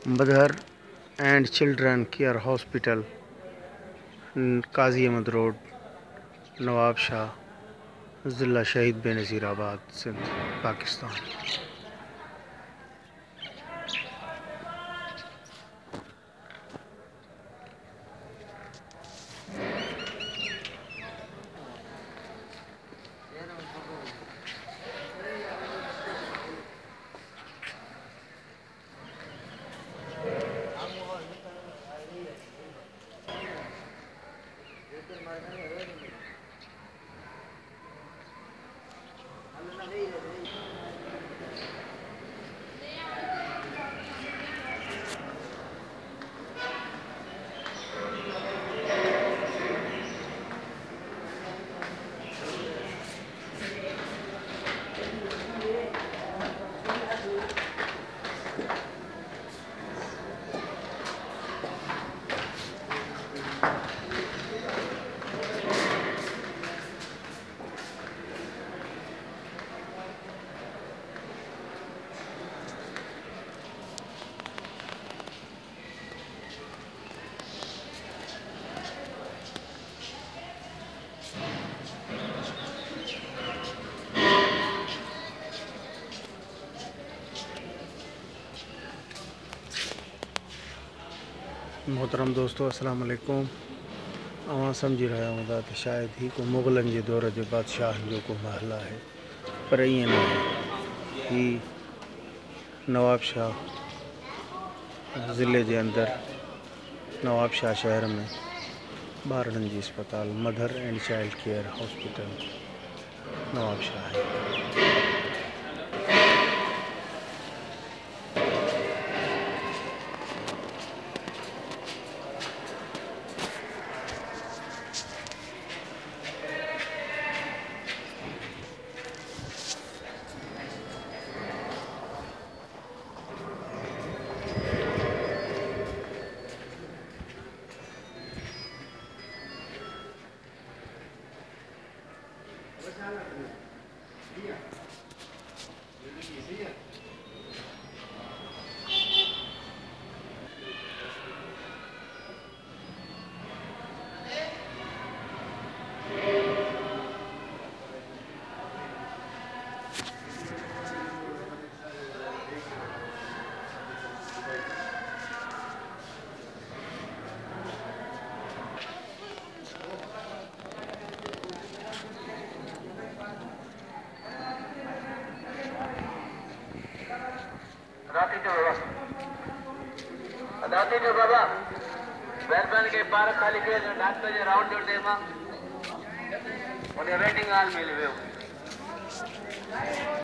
Mother and children care hospital, Qazi Ahmed road, Nawab Shah, ज़िला शहीद बेनज़ीराबाद, सिंध, पाकिस्तान। मोहतरम दोस्तों, अस्सलाम वालेकुम। अवां समझी रहा हूँ त शायद ही को मुग़लनि जे दौर जे बादशाहनि जो को महल है, पर ईअं न आहे। ही नवाब शाह ज़िले जे अंदर नवाब शाह शहर में ॿारनि जी अस्पताल mother and child care hospital Nawab Shah है। दादी जो बाबा महिरबानी के पार्क खाली कयो जो डॉक्टर जे राउंड जो टे मां उन वेटिंग हॉल में वियो।